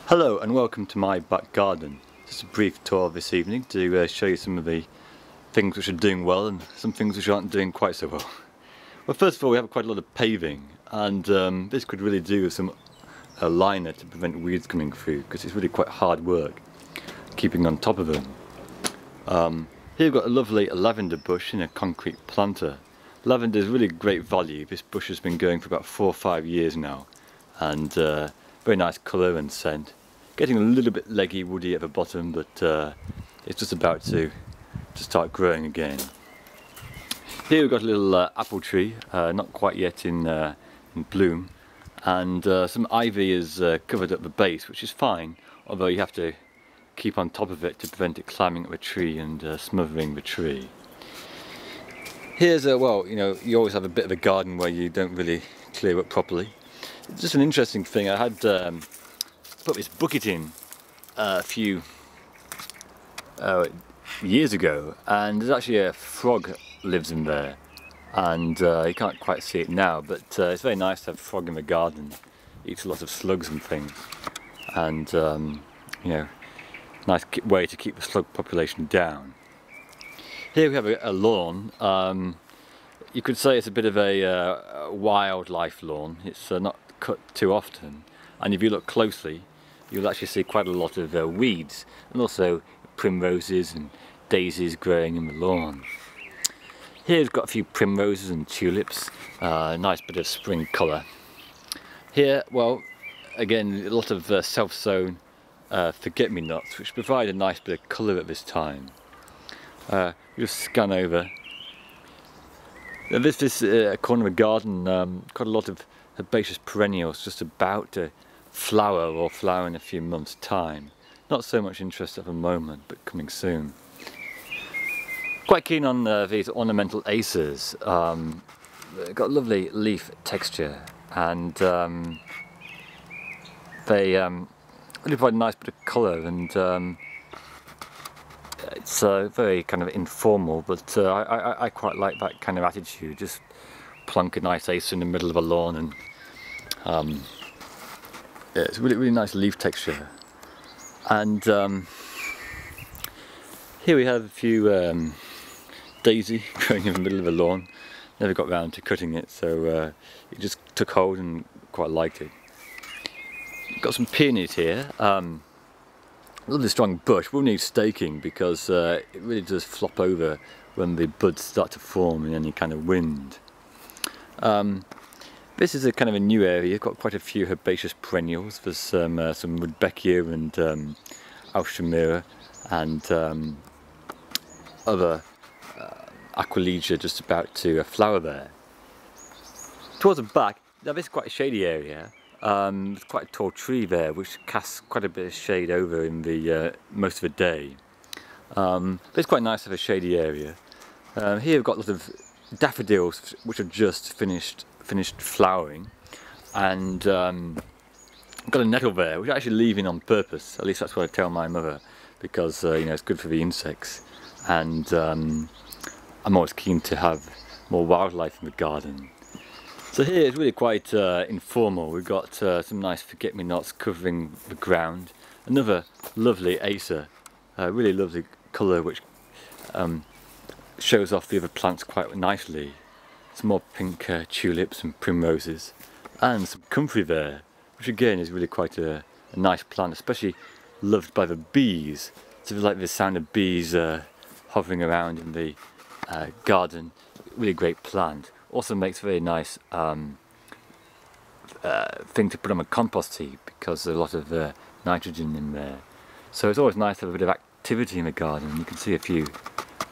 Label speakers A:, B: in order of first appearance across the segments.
A: Hello and welcome to my back garden. Just a brief tour this evening to show you some of the things which are doing well and some things which aren't doing quite so well. Well, first of all, we have quite a lot of paving, and this could really do with some liner to prevent weeds coming through, because it's really quite hard work keeping on top of them. Here we've got a lovely lavender bush in a concrete planter. Lavender is really great value. This bush has been going for about 4 or 5 years now, and very nice colour and scent. Getting a little bit leggy, woody at the bottom, but it's just about to start growing again. Here we've got a little apple tree, not quite yet in bloom, and some ivy is covered at the base, which is fine, although you have to keep on top of it to prevent it climbing up the tree and smothering the tree. Here's well, you always have a bit of a garden where you don't really clear up properly. It's just an interesting thing. I had put this bucket in a few years ago, and there's actually a frog lives in there, and you can't quite see it now, but it's very nice to have a frog in the garden. It eats a lot of slugs and things, and nice way to keep the slug population down. Here we have a lawn. You could say it's a bit of a wildlife lawn. It's not cut too often, and if you look closely you'll actually see quite a lot of weeds, and also primroses and daisies growing in the lawn. Here we've got a few primroses and tulips, nice bit of spring colour. Here, well, again, a lot of self-sown forget-me-nots, which provide a nice bit of colour at this time. You just scan over. Now this is a corner of a garden, got a lot of herbaceous perennials just about to flower or flower in a few months' time. Not so much interest at the moment, but coming soon. Quite keen on these ornamental acers. Got lovely leaf texture, and they really provide a nice bit of colour, and it's very kind of informal, but I quite like that kind of attitude. Just plonk a nice acer in the middle of a lawn, and yeah, it's really nice leaf texture. And here we have a few daisy growing in the middle of the lawn. Never got round to cutting it, so it just took hold and quite liked it. Got some peonies here. A lovely strong bush. Will need staking because it really does flop over when the buds start to form in any kind of wind. This is a kind of a new area. You've got quite a few herbaceous perennials. There's some Rudbeckia and Alstroemeria, and other Aquilegia just about to flower there. Towards the back, now this is quite a shady area. There's quite a tall tree there which casts quite a bit of shade over in the most of the day. But it's quite nice to have a shady area. Here we've got a lot of daffodils which have just finished flowering, and got a nettle there which I actually leave in on purpose. At least that's what I tell my mother, because it's good for the insects, and I'm always keen to have more wildlife in the garden. So here it's really quite informal. We've got some nice forget-me-nots covering the ground. Another lovely acer, really lovely colour, which shows off the other plants quite nicely. Some more pink tulips and primroses, and some comfrey there, which again is really quite a nice plant, especially loved by the bees. So if you like the sound of bees hovering around in the garden, really great plant. Also makes a very nice thing to put on a compost heap, because there's a lot of nitrogen in there. So it's always nice to have a bit of activity in the garden. You can see a few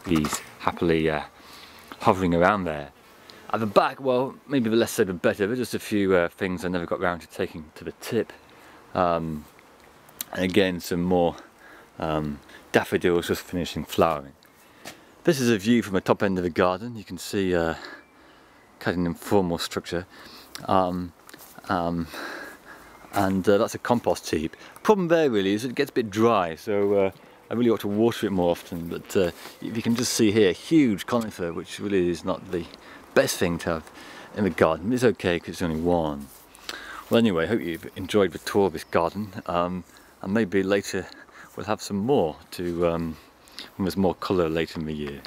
A: bees happily hovering around there. At the back, well, maybe the less said the better, but just a few things I never got round to taking to the tip. And again, some more daffodils just finishing flowering. This is a view from the top end of the garden. You can see kind of an informal structure, and that's a compost heap. Problem there really is it gets a bit dry, so I really ought to water it more often, but if you can just see here, huge conifer, which really is not the best thing to have in the garden. It's okay because it's only one. Well, anyway, I hope you've enjoyed the tour of this garden. and maybe later we'll have some more to when there's more colour later in the year.